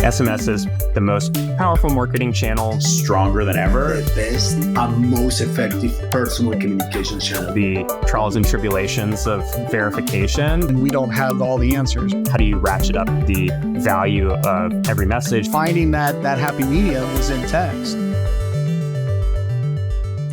SMS is the most powerful marketing channel, stronger than ever. The best and most effective personal communication channel. The trials and tribulations of verification. And we don't have all the answers. How do you ratchet up the value of every message? Finding that happy medium is in text.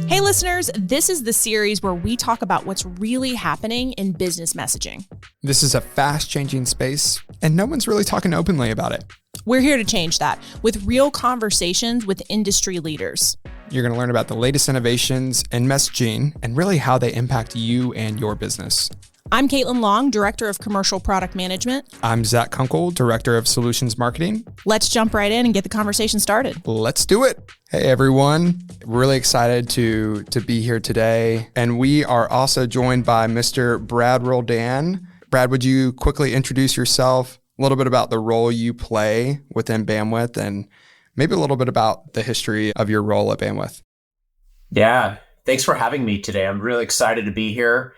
Hey listeners, this is the series where we talk about what's really happening in business messaging. This is a fast-changing space, and no one's really talking openly about it. We're here to change that with real conversations with industry leaders. You're going to learn about the latest innovations in messaging and really how they impact you and your business. I'm Caitlin Long, Director of Commercial Product Management. I'm Zach Kunkel, Director of Solutions Marketing. Let's jump right in and get the conversation started. Let's do it. Hey, everyone. Really excited to be here today. And we are also joined by Mr. Brad Roldan. Brad, would you quickly introduce yourself, a little bit about the role you play within Bandwidth, and maybe a little bit about the history of your role at Bandwidth? Yeah, thanks for having me today. I'm really excited to be here.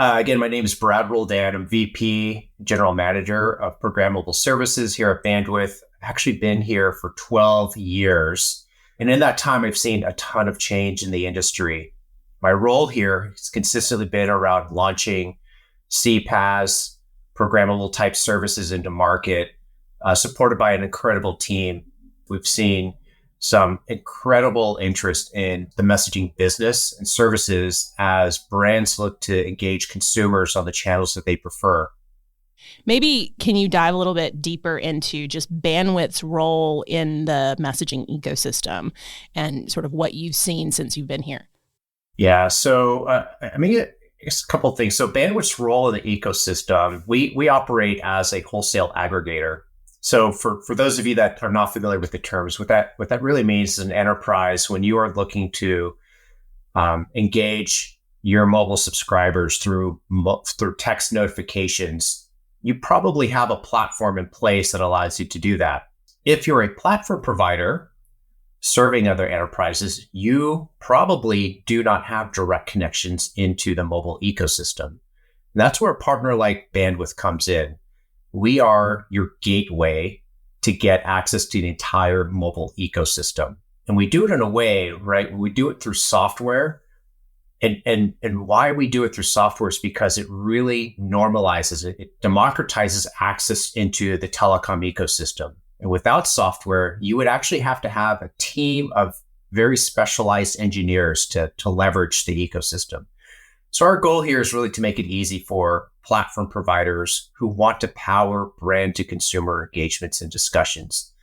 Again, my name is Brad Roldan. I'm VP, General Manager of Programmable Services here at Bandwidth. I've actually been here for 12 years. And in that time, I've seen a ton of change in the industry. My role here has consistently been around launching CPaaS, programmable type services into market, supported by an incredible team. We've seen some incredible interest in the messaging business and services as brands look to engage consumers on the channels that they prefer. Maybe can you dive a little bit deeper into just Bandwidth's role in the messaging ecosystem and sort of what you've seen since you've been here? Yeah, so it's a couple of things. So Bandwidth's role in the ecosystem, we operate as a wholesale aggregator. So for those of you that are not familiar with the terms, what that really means is an enterprise, when you are looking to engage your mobile subscribers through text notifications, you probably have a platform in place that allows you to do that. If you're a platform provider serving other enterprises, you probably do not have direct connections into the mobile ecosystem. And that's where a partner like Bandwidth comes in. We are your gateway to get access to the entire mobile ecosystem. And we do it in a way, right? We do it through software. And why we do it through software is because it really normalizes it. It democratizes access into the telecom ecosystem. And without software, you would actually have to have a team of very specialized engineers to leverage the ecosystem. So our goal here is really to make it easy for platform providers who want to power brand to consumer engagements and discussions.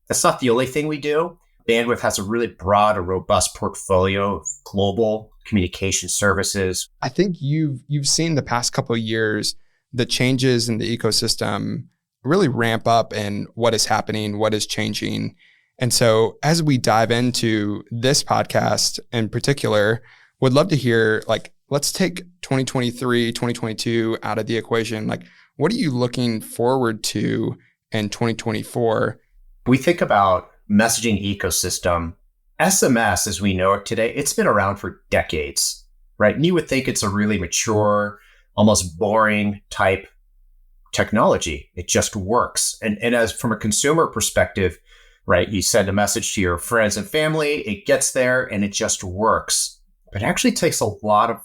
That's not the only thing we do. Bandwidth has a really broad and robust portfolio of global communication services. I think you've seen the past couple of years, the changes in the ecosystem really ramp up in what is happening, what is changing. And so as we dive into this podcast in particular, would love to hear, let's take 2023, 2022 out of the equation. What are you looking forward to in 2024? We think about messaging ecosystem. SMS, as we know it today, it's been around for decades, right? And you would think it's a really mature, almost boring type technology. It just works. And as from a consumer perspective, right, you send a message to your friends and family, it gets there and it just works. But it actually takes a lot of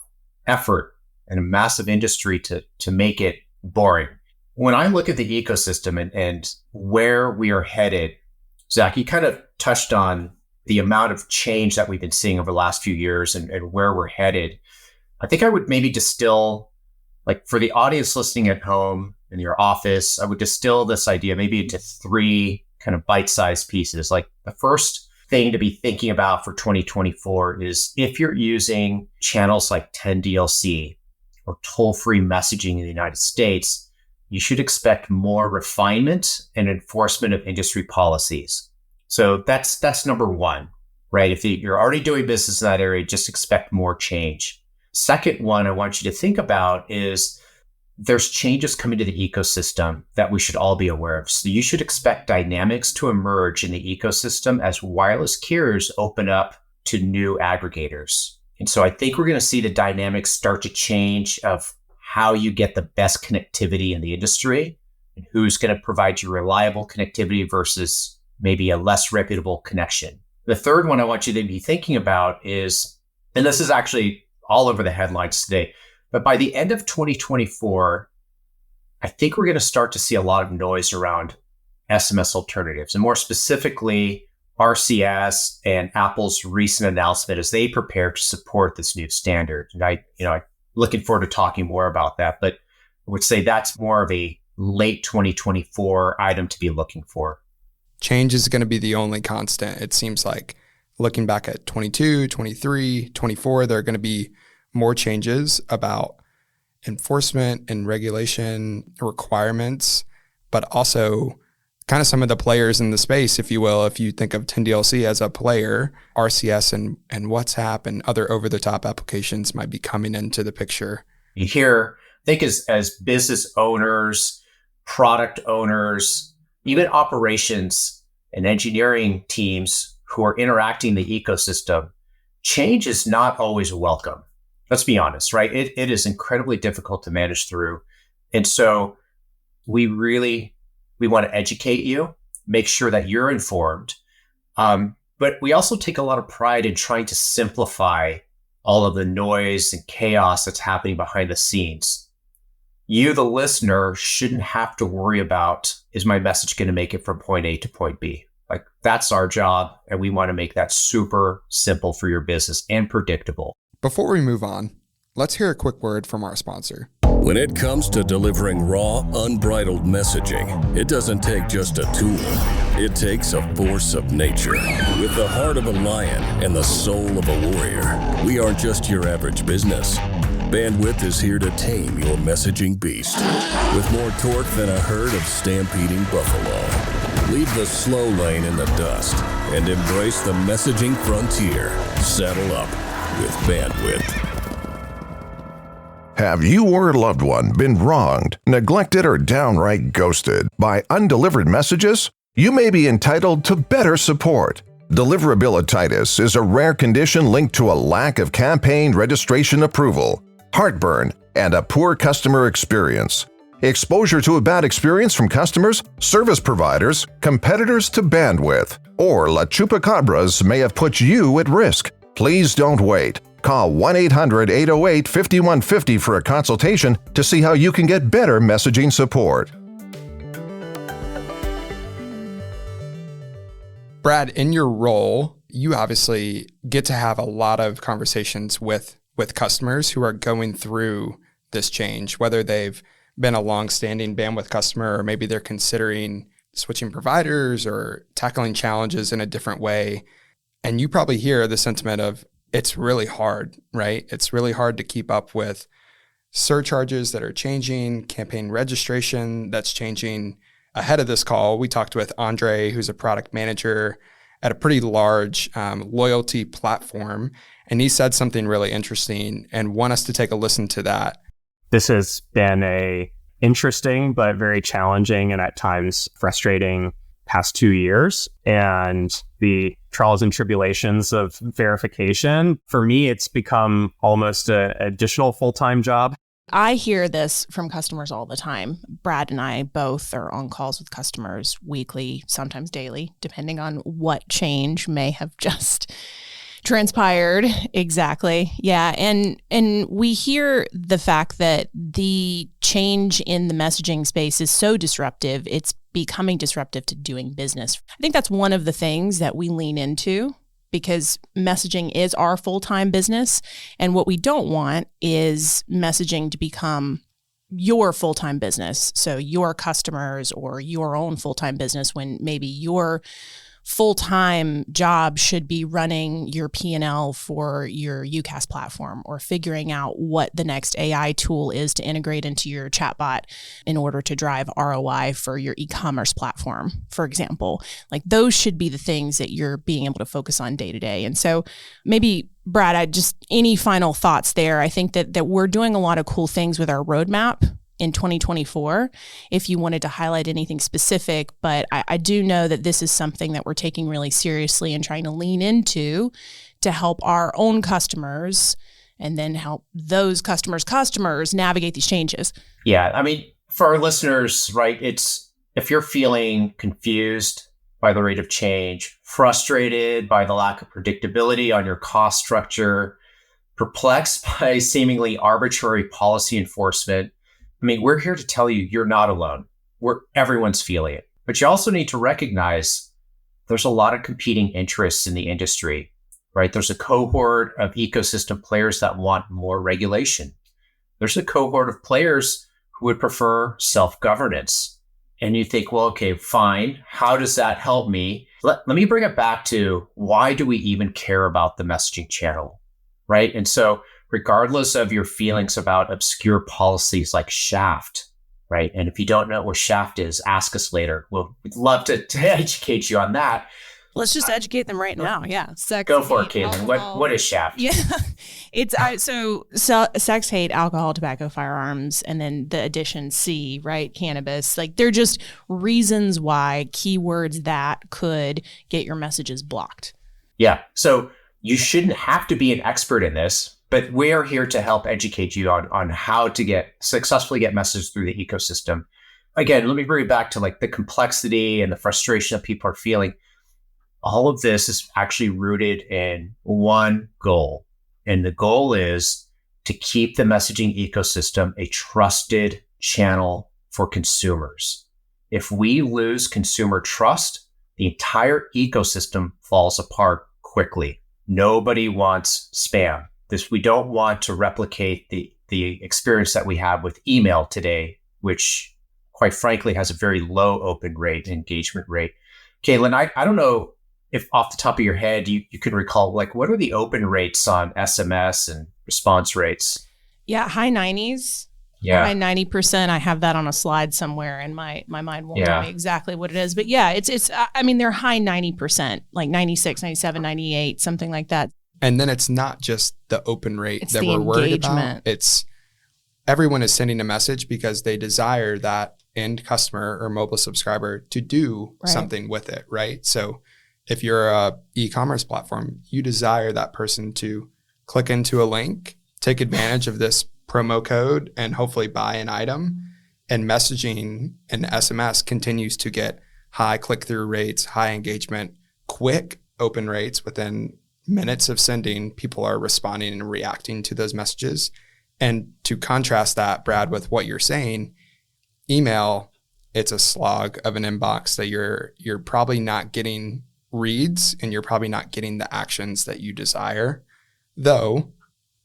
effort and a massive industry to make it boring. When I look at the ecosystem and where we are headed, Zach, you kind of touched on the amount of change that we've been seeing over the last few years and where we're headed. I think I would maybe distill, for the audience listening at home in your office, I would distill this idea maybe into three kind of bite-sized pieces. The first thing to be thinking about for 2024 is if you're using channels like 10DLC or toll-free messaging in the United States, you should expect more refinement and enforcement of industry policies. So that's number one, right? If you're already doing business in that area, just expect more change. Second one I want you to think about is there's changes coming to the ecosystem that we should all be aware of. So you should expect dynamics to emerge in the ecosystem as wireless carriers open up to new aggregators. And so I think we're going to see the dynamics start to change of how you get the best connectivity in the industry and who's going to provide you reliable connectivity versus maybe a less reputable connection. The third one I want you to be thinking about is, and this is actually all over the headlines today, but by the end of 2024, I think we're going to start to see a lot of noise around SMS alternatives, and more specifically, RCS and Apple's recent announcement as they prepare to support this new standard. And I'm looking forward to talking more about that, but I would say that's more of a late 2024 item to be looking for. Change is going to be the only constant. It seems like looking back at 22, 23, 24, there are going to be more changes about enforcement and regulation requirements, but also kind of some of the players in the space, if you will. If you think of 10DLC as a player, RCS and WhatsApp and other over-the-top applications might be coming into the picture. You hear, I think as business owners, product owners, even operations and engineering teams who are interacting in the ecosystem, change is not always welcome. Let's be honest, right? It is incredibly difficult to manage through. And so we want to educate you, make sure that you're informed. But we also take a lot of pride in trying to simplify all of the noise and chaos that's happening behind the scenes. You, the listener, shouldn't have to worry about, is my message going to make it from point A to point B? Like, that's our job, and we want to make that super simple for your business and predictable. Before we move on, let's hear a quick word from our sponsor. When it comes to delivering raw, unbridled messaging, it doesn't take just a tool. It takes a force of nature. With the heart of a lion and the soul of a warrior, we aren't just your average business. Bandwidth is here to tame your messaging beast. With more torque than a herd of stampeding buffalo. Leave the slow lane in the dust and embrace the messaging frontier. Saddle up with Bandwidth. Have you or a loved one been wronged, neglected, or downright ghosted by undelivered messages? You may be entitled to better support. Deliverabilititis is a rare condition linked to a lack of campaign registration approval, heartburn, and a poor customer experience. Exposure to a bad experience from customers, service providers, competitors to Bandwidth, or La Chupacabras may have put you at risk. Please don't wait. Call 1-800-808-5150 for a consultation to see how you can get better messaging support. Brad, in your role, you obviously get to have a lot of conversations with customers who are going through this change, whether they've been a long-standing Bandwidth customer or maybe they're considering switching providers or tackling challenges in a different way. And you probably hear the sentiment of, it's really hard, right? It's really hard to keep up with surcharges that are changing, campaign registration that's changing. Ahead of this call, we talked with Andre, who's a product manager at a pretty large loyalty platform, and he said something really interesting and want us to take a listen to that. This has been a interesting but very challenging and at times frustrating past 2 years, and the trials and tribulations of verification. For me, it's become almost an additional full-time job. I hear this from customers all the time. Brad and I both are on calls with customers weekly, sometimes daily, depending on what change may have just transpired. Exactly. Yeah. And we hear the fact that the change in the messaging space is so disruptive, it's becoming disruptive to doing business. I think that's one of the things that we lean into, because messaging is our full-time business. And what we don't want is messaging to become your full-time business. So your customers or your own full-time business, when maybe your full-time job should be running your P&L for your UCaaS platform or figuring out what the next AI tool is to integrate into your chatbot in order to drive ROI for your e-commerce platform, for example. Like, those should be the things that you're being able to focus on day to day. And so maybe, Brad, any final thoughts there? I think that we're doing a lot of cool things with our roadmap in 2024, if you wanted to highlight anything specific. But I do know that this is something that we're taking really seriously and trying to lean into to help our own customers and then help those customers navigate these changes. Yeah, I mean, for our listeners, right, it's if you're feeling confused by the rate of change, frustrated by the lack of predictability on your cost structure, perplexed by seemingly arbitrary policy enforcement, I mean, we're here to tell you you're not alone. Everyone's feeling it. But you also need to recognize there's a lot of competing interests in the industry, right? There's a cohort of ecosystem players that want more regulation. There's a cohort of players who would prefer self-governance. And you think, well, okay, fine. How does that help me? Let me bring it back to why do we even care about the messaging channel, right? And so regardless of your feelings about obscure policies like Shaft, right? And if you don't know what Shaft is, ask us later. We'd love to educate you on that. Let's just educate them right now. Yeah. Sex, go for it, Caitlin. What is Shaft? Yeah. It's so sex, hate, alcohol, tobacco, firearms, and then the addition C, right? Cannabis. Like they're just reasons why, keywords that could get your messages blocked. Yeah. So you shouldn't have to be an expert in this, but we're here to help educate you on how to successfully get messages through the ecosystem. Again, let me bring it back to like the complexity and the frustration that people are feeling. All of this is actually rooted in one goal. And the goal is to keep the messaging ecosystem a trusted channel for consumers. If we lose consumer trust, the entire ecosystem falls apart quickly. Nobody wants spam. We don't want to replicate the experience that we have with email today, which quite frankly has a very low open rate, engagement rate. Caitlin, I don't know if off the top of your head, you can recall, like, what are the open rates on SMS and response rates? Yeah, high 90s. Yeah. High 90%. I have that on a slide somewhere and my mind won't tell me exactly what it is. But yeah, it's I mean, they're high 90%, like 96, 97, 98, something like that. And then it's not just the open rate it's that we're worried about. It's everyone is sending a message because they desire that end customer or mobile subscriber to do something with it, right? So if you're a e-commerce platform, you desire that person to click into a link, take advantage of this promo code, and hopefully buy an item. And messaging and SMS continues to get high click-through rates, high engagement, quick open rates. Within minutes of sending, people are responding and reacting to those messages. And to contrast that, Brad, with what you're saying, email, it's a slog of an inbox that you're probably not getting reads, and you're probably not getting the actions that you desire. Though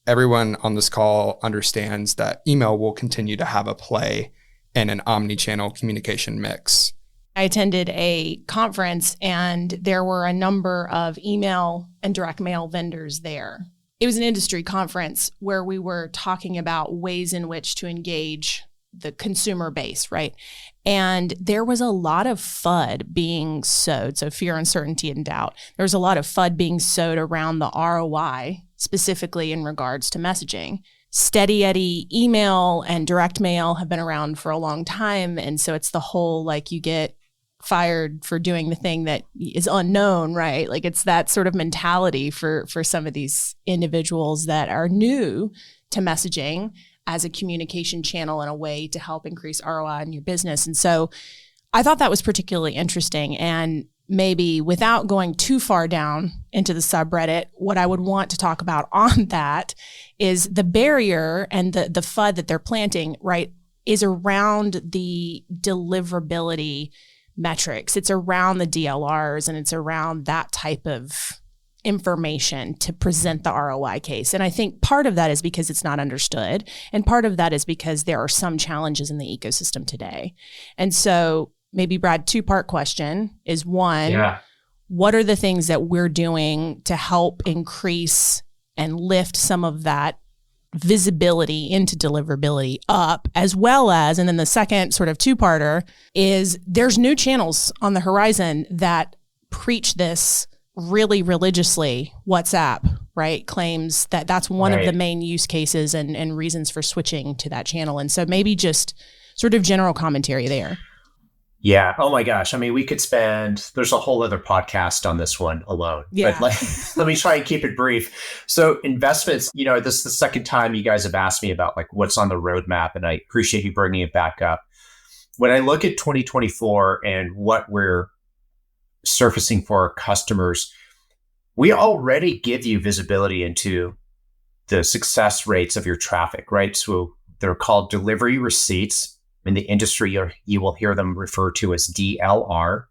everyone on this call understands that email will continue to have a play in an omni-channel communication mix. I attended a conference and there were a number of email and direct mail vendors there. It was an industry conference where we were talking about ways in which to engage the consumer base, right? And there was a lot of FUD being sowed. So fear, uncertainty, and doubt. There was a lot of FUD being sowed around the ROI, specifically in regards to messaging. Steady Eddie email and direct mail have been around for a long time. And so it's the whole, like, you get fired for doing the thing that is unknown, right? Like it's that sort of mentality for some of these individuals that are new to messaging as a communication channel and a way to help increase ROI in your business. And so I thought that was particularly interesting. And maybe without going too far down into the subreddit, what I would want to talk about on that is the barrier and the FUD that they're planting, right, is around the deliverability metrics. It's around the DLRs and it's around that type of information to present the ROI case. And I think part of that is because it's not understood. And part of that is because there are some challenges in the ecosystem today. And so maybe, Brad, two-part question is one, what are the things that we're doing to help increase and lift some of that visibility into deliverability up, as well as, and then the second sort of two-parter is there's new channels on the horizon that preach this really religiously. WhatsApp, right, claims that that's one of the main use cases and reasons for switching to that channel. And so maybe just sort of general commentary there. Yeah. Oh my gosh. I mean, there's a whole other podcast on this one alone. Yeah. But let me try and keep it brief. So investments, this is the second time you guys have asked me about like what's on the roadmap, and I appreciate you bringing it back up. when I look at 2024 and what we're surfacing for our customers, we already give you visibility into the success rates of your traffic, right? So they're called delivery receipts. In the industry, you will hear them referred to as DLR.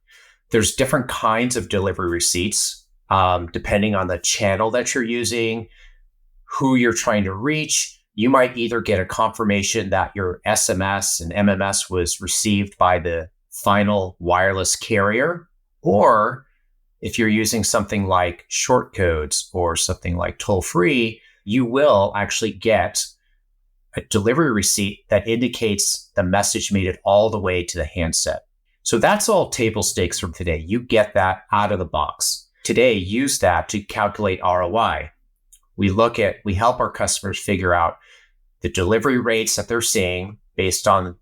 There's different kinds of delivery receipts, depending on the channel that you're using, who you're trying to reach. You might either get a confirmation that your SMS and MMS was received by the final wireless carrier, or if you're using something like short codes or something like toll-free, you will actually get a delivery receipt that indicates the message made it all the way to the handset. So that's all table stakes from today. You get that out of the box. Today, use that to calculate ROI. We help our customers figure out the delivery rates that they're seeing based on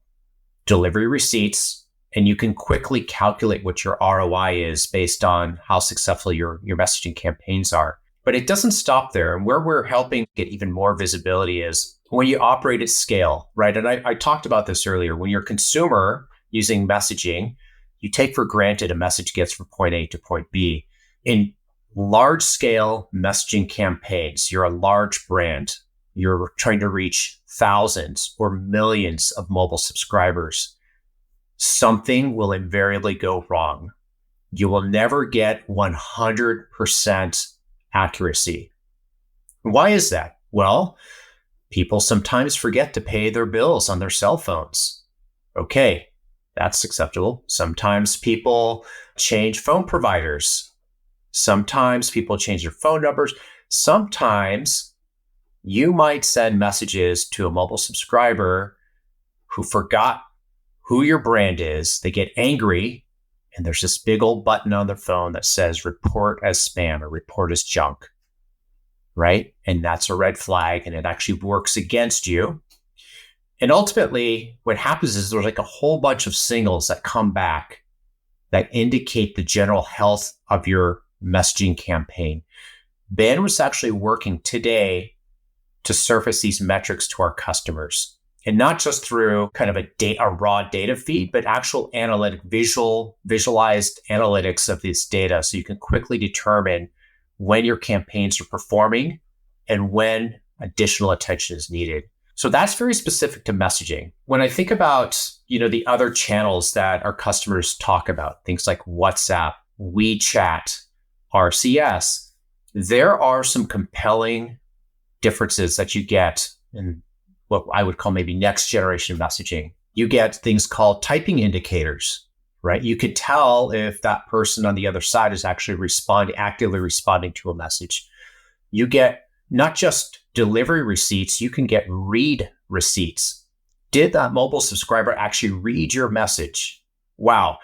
delivery receipts, and you can quickly calculate what your ROI is based on how successful your messaging campaigns are. But it doesn't stop there. And where we're helping get even more visibility is when you operate at scale, right? And I talked about this earlier. When you're a consumer using messaging, you take for granted a message gets from point A to point B. In large scale messaging campaigns, you're a large brand. You're trying to reach thousands or millions of mobile subscribers. Something will invariably go wrong. You will never get 100% accuracy. Why is that? Well, people sometimes forget to pay their bills on their cell phones. Okay, that's acceptable. Sometimes people change phone providers. Sometimes people change their phone numbers. Sometimes you might send messages to a mobile subscriber who forgot who your brand is. They get angry, and there's this big old button on their phone that says report as spam or report as junk, right? And that's a red flag, and it actually works against you. And ultimately, what happens is there's like a whole bunch of signals that come back that indicate the general health of your messaging campaign. Ben was actually working today to surface these metrics to our customers, and not just through kind of a raw data feed, but actual visualized analytics of this data, so you can quickly determine when your campaigns are performing and when additional attention is needed. So that's very specific to messaging. When I think about, the other channels that our customers talk about, things like WhatsApp, WeChat, RCS, there are some compelling differences that you get in what I would call maybe next generation messaging. You get things called typing indicators, right? You could tell if that person on the other side is actually actively responding to a message. You get not just delivery receipts, you can get read receipts. Did that mobile subscriber actually read your message? Wow.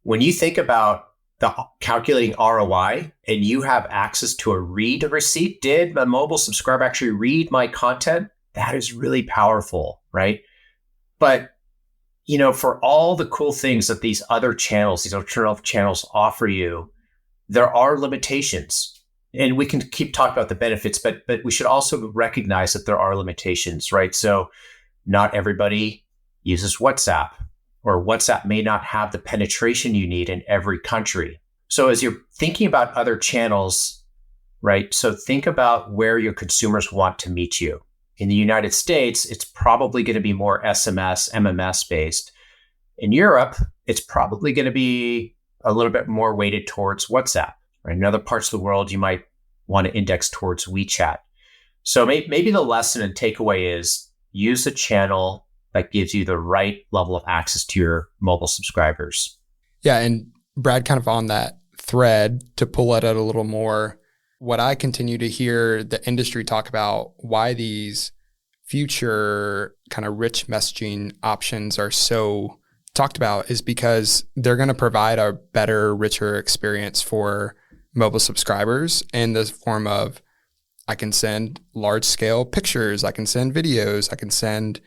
When you think about the calculating ROI and you have access to a read receipt, did the mobile subscriber actually read my content? That is really powerful, right? But, for all the cool things that these other channels, these alternative channels offer you, there are limitations. And we can keep talking about the benefits, but we should also recognize that there are limitations, right? So not everybody uses WhatsApp, or WhatsApp may not have the penetration you need in every country. So as you're thinking about other channels, right? So think about where your consumers want to meet you. In the United States, it's probably going to be more SMS, MMS based. In Europe, it's probably going to be a little bit more weighted towards WhatsApp. Right? In other parts of the world, you might want to index towards WeChat. So maybe the lesson and takeaway is use a channel that gives you the right level of access to your mobile subscribers. Yeah, and Brad, kind of on that thread, to pull it out a little more, what I continue to hear the industry talk about, why these future kind of rich messaging options are so talked about, is because they're going to provide a better, richer experience for mobile subscribers in the form of, I can send large scale pictures, I can send videos, I can send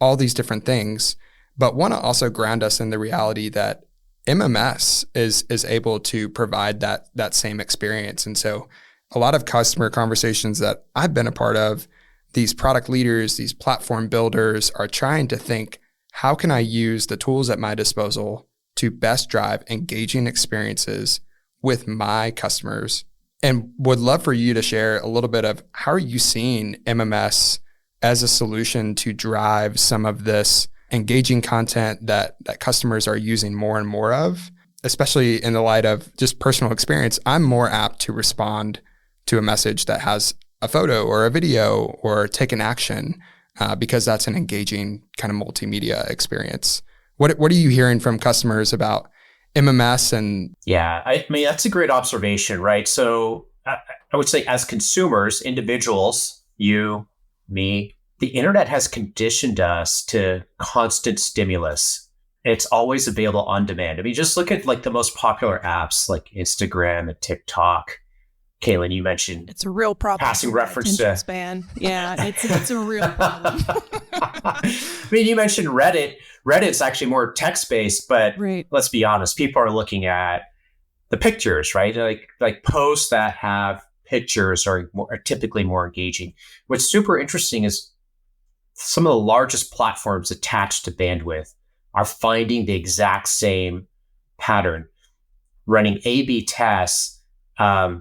all these different things, but want to also ground us in the reality that MMS is able to provide that same experience. And so a lot of customer conversations that I've been a part of, these product leaders, these platform builders are trying to think how can I use the tools at my disposal to best drive engaging experiences with my customers? And would love for you to share a little bit of how are you seeing MMS as a solution to drive some of this engaging content that customers are using more and more of, especially in the light of just personal experience. I'm more apt to respond to a message that has a photo or a video or take an action because that's an engaging kind of multimedia experience. What are you hearing from customers about MMS? And yeah, I mean, that's a great observation, right? So I would say as consumers, individuals, you, me, the internet has conditioned us to constant stimulus. It's always available on demand. I mean, just look at like the most popular apps like Instagram and TikTok. Caitlin, you mentioned it's a real problem. Passing reference to span. Yeah, it's a real problem. I mean, you mentioned Reddit. Reddit's actually more text-based, but right. Let's be honest, people are looking at the pictures, right? Like posts that have pictures are typically more engaging. What's super interesting is some of the largest platforms attached to bandwidth are finding the exact same pattern, running A/B tests. I'll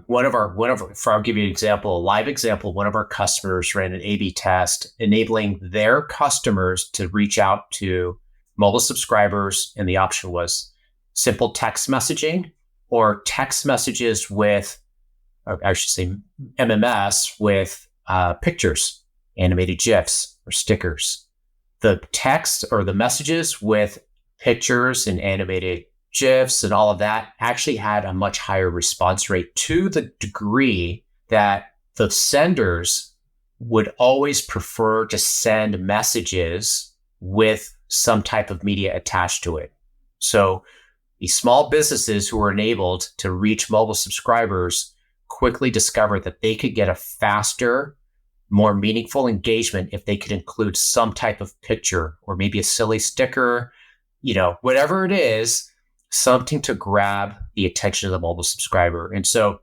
give you an example, a live example. One of our customers ran an A/B test, enabling their customers to reach out to mobile subscribers, and the option was simple text messaging or text messages with, or I should say, MMS with pictures, animated GIFs or stickers. The text or the messages with pictures and animated GIFs and all of that actually had a much higher response rate, to the degree that the senders would always prefer to send messages with some type of media attached to it. So these small businesses who were enabled to reach mobile subscribers quickly discovered that they could get a faster, more meaningful engagement if they could include some type of picture or maybe a silly sticker, whatever it is, something to grab the attention of the mobile subscriber. And so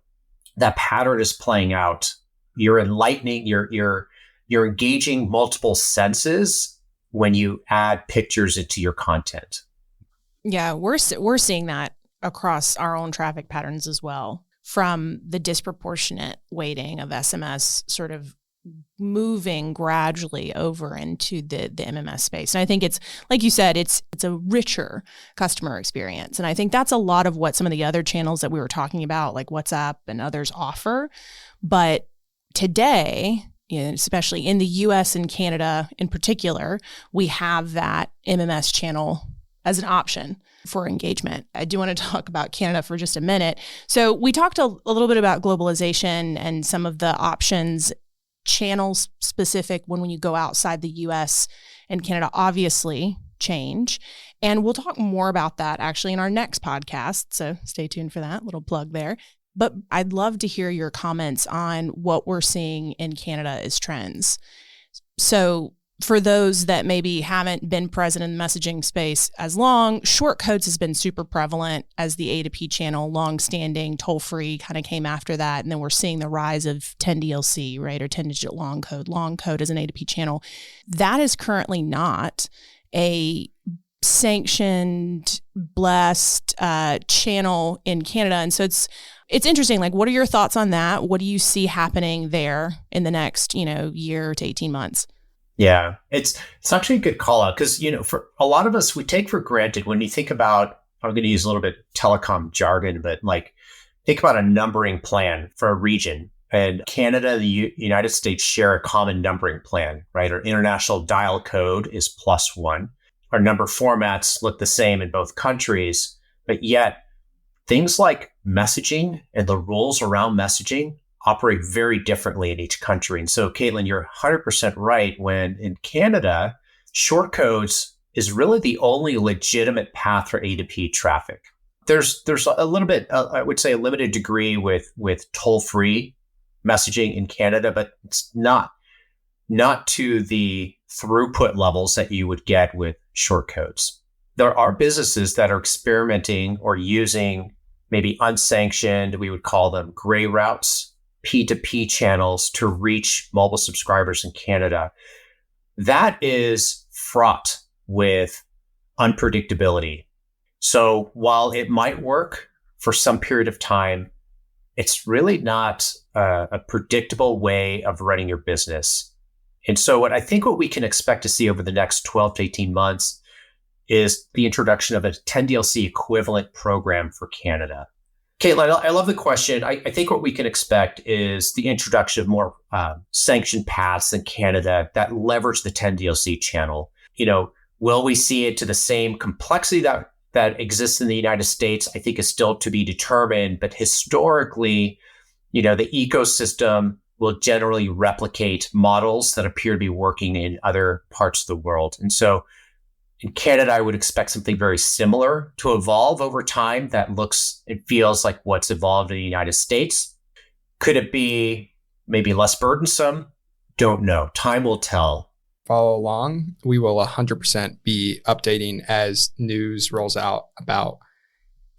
that pattern is playing out. You're enlightening, you're engaging multiple senses when you add pictures into your content. Yeah, we're seeing that across our own traffic patterns as well, from the disproportionate weighting of SMS sort of moving gradually over into the MMS space. And I think it's, like you said, it's a richer customer experience. And I think that's a lot of what some of the other channels that we were talking about, like WhatsApp and others, offer. But today, especially in the US and Canada in particular, we have that MMS channel as an option for engagement. I do want to talk about Canada for just a minute. So we talked a little bit about globalization and some of the options, channels specific when you go outside the US and Canada obviously change. And we'll talk more about that actually in our next podcast. So stay tuned for that, little plug there. But I'd love to hear your comments on what we're seeing in Canada as trends. So for those that maybe haven't been present in the messaging space as long, short codes has been super prevalent as the A2P channel, long-standing, toll-free kind of came after that. And then we're seeing the rise of 10DLC, right, or 10-digit long code. Long code as an A2P channel. That is currently not a sanctioned, blessed channel in Canada. And so it's interesting. Like, what are your thoughts on that? What do you see happening there in the next, year to 18 months? Yeah, it's actually a good call out because, for a lot of us, we take for granted when you think about, I'm going to use a little bit telecom jargon, but like think about a numbering plan for a region. And Canada and the United States share a common numbering plan, right? Our international dial code is +1. Our number formats look the same in both countries, but yet things like messaging and the rules around messaging operate very differently in each country. And so, Caitlin, you're 100% right. When in Canada, short codes is really the only legitimate path for A2P traffic. There's a little bit, I would say, a limited degree with toll-free messaging in Canada, but it's not to the throughput levels that you would get with short codes. There are businesses that are experimenting or using maybe unsanctioned, we would call them gray routes, P2P channels to reach mobile subscribers in Canada. That is fraught with unpredictability. So while it might work for some period of time, it's really not a predictable way of running your business. And so what we can expect to see over the next 12 to 18 months is the introduction of a 10DLC equivalent program for Canada. Caitlin, I love the question. I think what we can expect is the introduction of more sanctioned paths in Canada that leverage the 10DLC channel. Will we see it to the same complexity that exists in the United States? I think is still to be determined. But historically, the ecosystem will generally replicate models that appear to be working in other parts of the world. And so in Canada, I would expect something very similar to evolve over time that looks and feels like what's evolved in the United States. Could it be maybe less burdensome? Don't know. Time will tell. Follow along. We will 100% be updating as news rolls out about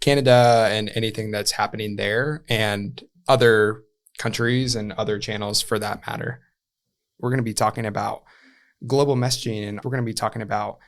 Canada and anything that's happening there and other countries and other channels for that matter. We're going to be talking about global messaging, and we're going to be talking about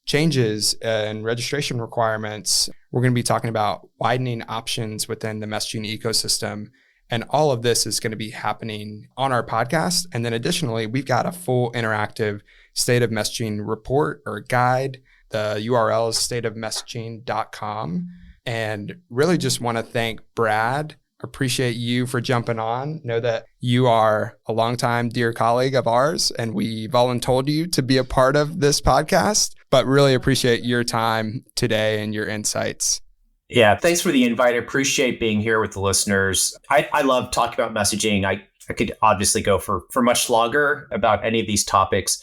changes and registration requirements. We're going to be talking about widening options within the messaging ecosystem. And all of this is going to be happening on our podcast. And then additionally, we've got a full interactive state of messaging report or guide. The URL is stateofmessaging.com. And really just want to thank Brad. Appreciate you for jumping on. Know that you are a longtime dear colleague of ours, and we voluntold you to be a part of this podcast, but really appreciate your time today and your insights. Yeah, thanks for the invite. I appreciate being here with the listeners. I love talking about messaging. I could obviously go for much longer about any of these topics.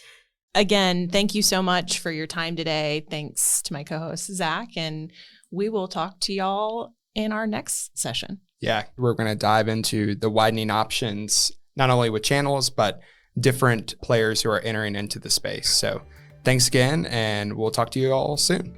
Again, thank you so much for your time today. Thanks to my co-host, Zach, and we will talk to y'all in our next session. Yeah, we're going to dive into the widening options, not only with channels, but different players who are entering into the space. So thanks again, and we'll talk to you all soon.